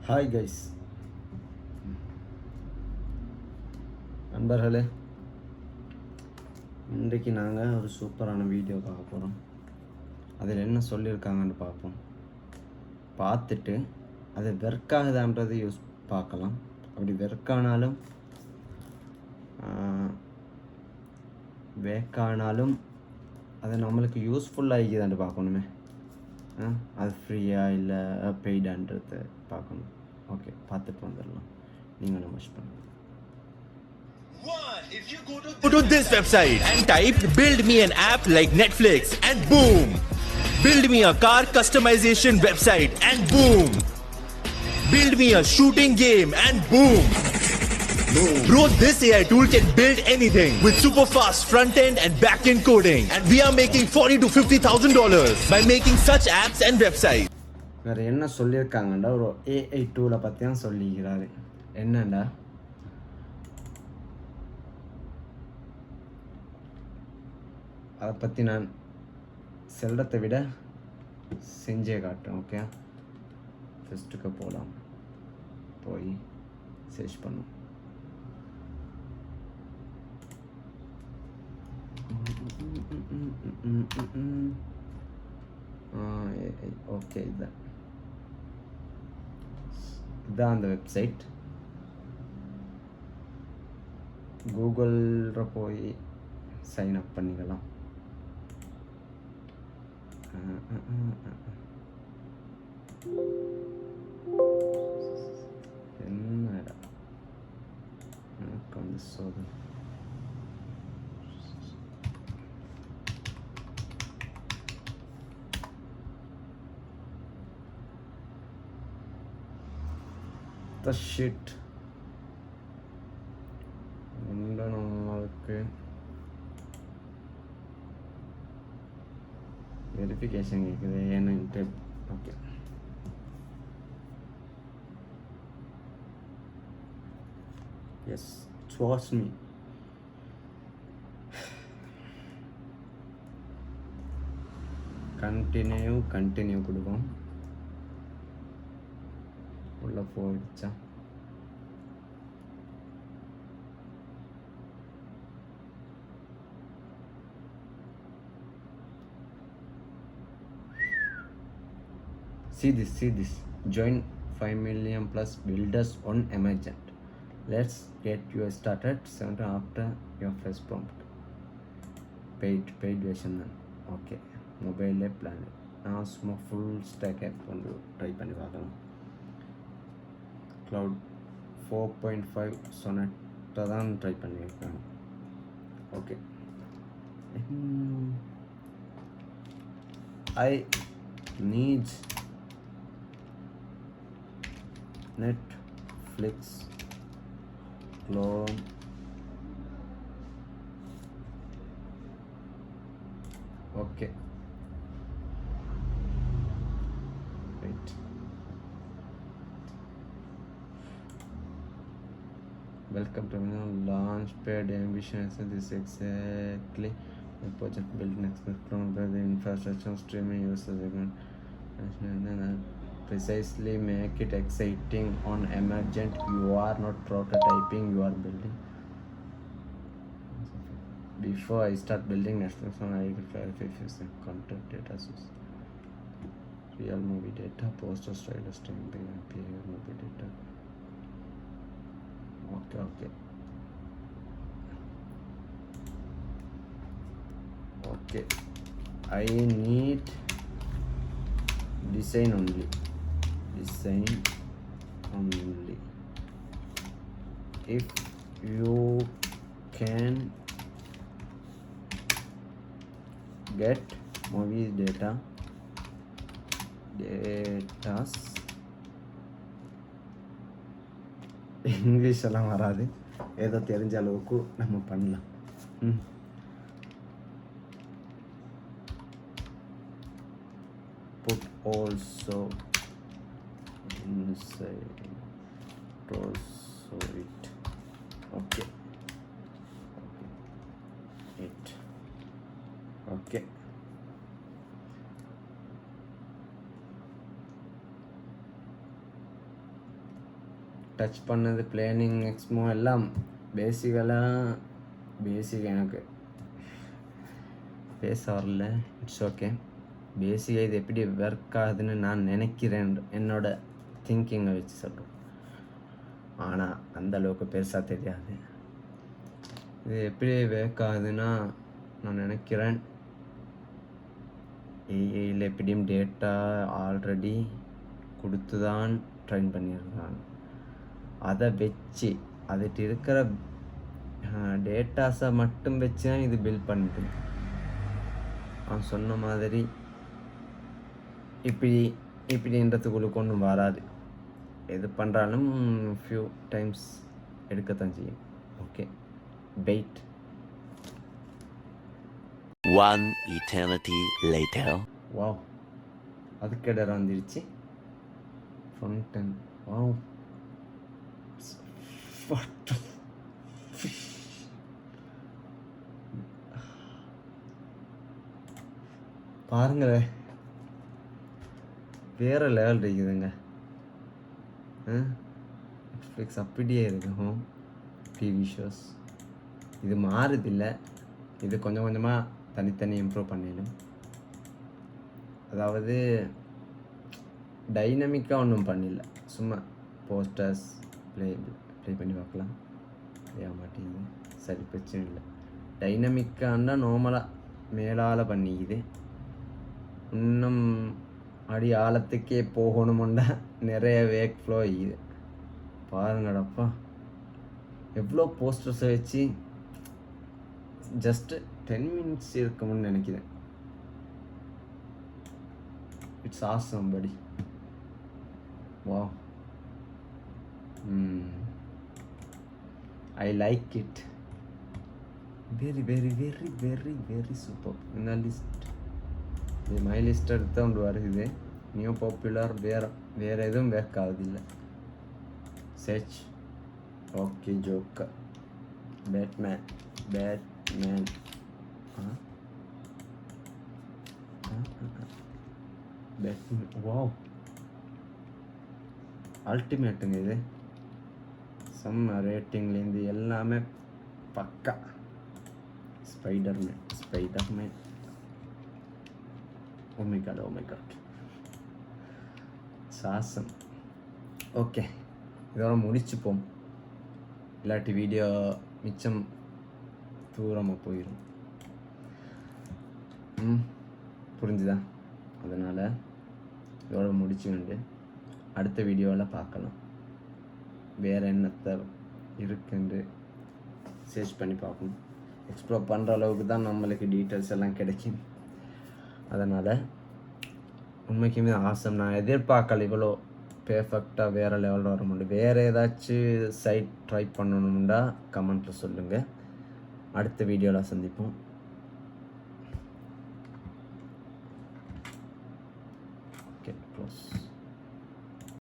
Hi guys, நண்பர்களே, இன்றைக்கு நாங்கள் ஒரு சூப்பரான வீடியோ பார்க்க போகிறோம். அதில் என்ன சொல்லியிருக்காங்கன்னு பார்ப்போம். பார்த்துட்டு அது ஒர்க் ஆகுதான்றது பார்க்கலாம். அப்படி ஒர்க் ஆனாலும் அது நம்மளுக்கு யூஸ்ஃபுல்லாக இருக்குதான்னு பார்க்கணுமே. அது ஃப்ரீயாக இல்லை பெய்டான்றது பார்க்கணும். ஓகே, பார்த்துட்டு வந்துடலாம். நீங்களும் வாட்ச் பண்ணுங்கள். If you go to this website and type build me an app like Netflix and boom, build me a car customization website and boom, build me a shooting game and boom. Bro, this AI tool can build anything with super fast front end and back end coding, and we are making $40,000 to $50,000 by making such apps and websites. வேறு என்ன சொல்லியிருக்காங்கண்டா, ஒரு AI டூலை பற்றி தான் சொல்லிக்கிறாரு. என்னண்டா, அதை பற்றி நான் செல்றதை விட செஞ்சே காட்டுறேன். ஓகே, ஃபஸ்ட்டுக்கு போகலாம். போய் சர்ச் பண்ணும். ஓகே, இதுதான் அந்த வெப்சைட். கூகுளில் போய் சைன் அப் பண்ணிக்கலாம். என்னடா எனக்கு வந்து சோதனை. ஷிட் நம்மளுக்கு வெரிஃபிகேஷன் கேட்குது ஏன்னுட்டு. Okay, yes, trust me. Continue கொடுக்கும். உள்ள போயிடுச்சா? See this. Join 5 million plus builders on Amazon. Let's get you started. 7 after your first prompt. Paid version. Okay, mobile plan. நான் சும்மா ஃபுல் ஸ்டாக் ஆப் வந்து try பண்ணி பார்க்கலாம். Cloud 4.5 சொனட்டை தான் try பண்ணியிருக்கேன். Okay, I need Netflix clone okay, wait, welcome to Launchpad Ambition. This is exactly the project built next clone by the infrastructure streaming users again. Precisely make it exciting on emergent. You are not prototyping, you are building. Before I start building Netflix on, I will clarify if it's a content data source. Real movie data, poster, trailer, streaming, API, movie data. Okay. I need design only. If you can get movies datas English எல்லாம் வராது, ஏதோ தெரிஞ்ச அளவுக்கு நம்ம பண்ணலாம். Put also inside also it. Okay. Touch பண்ணது planning எக்ஸ்மோ எல்லாம் பேசிக் எனக்கு பேச வரல. It's okay. பேசிக்காக இது எப்படி ஒர்க் ஆகுதுன்னு நான் நினைக்கிறேன், என்னோட திங்கிங்கை வச்சு சொல்கிறேன். ஆனால் அந்தளவுக்கு பெருசாக தெரியாது. இது எப்படி ஒர்க் ஆகுதுன்னா நான் நினைக்கிறேன் ஏஐயில் எப்படியும் டேட்டா ஆல்ரெடி கொடுத்து தான் ட்ரைன் பண்ணியிருக்காங்க. அதை வச்சு அதுட்டு இருக்கிற டேட்டாஸை மட்டும் வச்சு தான் இது பில்ட் பண்ணிட்டு அவன் சொன்ன மாதிரி இப்படின்றதுக்குள்ள கொண்டும் வராது. எது பண்ணுறாலும் ஃபியூ டைம்ஸ் எடுக்கத்தான் செய்யும். Okay, wait. One eternity later. Wow, அதுக்கு இடம் வந்துடுச்சு. ஃபவுண்டன். வாவ், பாருங்களேன், வேற லெவல் இருக்குதுங்க. நெட்ஃப்ளிக்ஸ் அப்படியே இருக்கும். டிவி ஷோஸ் இது மாறுதில்லை. இது கொஞ்சம் கொஞ்சமாக தனித்தனி இம்ப்ரூவ் பண்ணிடும். அதாவது டைனமிக்காக ஒன்றும் பண்ணல, சும்மா போஸ்டர்ஸ் ப்ளே பண்ணி பார்க்கலாம். மாட்டேங்குது, சரி பிரச்சனை இல்லை. டைனமிக்கான்னா நார்மலாக மேலால் பண்ணிக்குது. இன்னும் அடி ஆழத்துக்கே போகணுமுண்டா நிறைய வேக் ஃப்ளோ ஆகிது. பாருங்கடப்பா, எவ்வளோ போஸ்டர்ஸை வச்சு ஜஸ்ட்டு 10 minutes இருக்கும்னு நினைக்கிறேன். இட்ஸ் ஆசம் படி. வா, I like it. Very very very very very super. இந்த லிஸ்ட், இது மை லிஸ்ட் எடுத்து ஒன்று வருது. நியூ பாப்புலர் வேறு எதுவும் வேக் ஆகுதில்லை. Search. Okay, Joker, Batman. Wow, அல்டிமேட்டுங்க இது. செம்ம ரேட்டிங்லேருந்து எல்லாமே பக்கா. ஸ்பைடர்மேன். ஓ மை காட், சாசம். ஓகே, இதோட முடிச்சுப்போம், இல்லாட்டி வீடியோ மிச்சம் தூரமாக போயிடும். புரிஞ்சுதா? அதனால் இதோட முடிச்சுக்கிண்டு அடுத்த வீடியோவில் பார்க்கலாம். வேறு என்னத்தை இருக்குன்னு சர்ச் பண்ணி பார்க்கணும். எக்ஸ்ப்ளோர் பண்ணுற அளவுக்கு தான் நம்மளுக்கு டீட்டெயில்ஸ் எல்லாம் கிடைக்கும். அதனால் உண்மைக்குமே ஆசம். நான் எதிர்பார்க்கல இவ்வளோ பெர்ஃபெக்டாக வேறு லெவலில் வர முடியும். வேறு ஏதாச்சும் சைட் ட்ரை பண்ணணும்னா கமெண்ட்டில் சொல்லுங்கள். அடுத்த வீடியோவில் சந்திப்போம். Okay, close.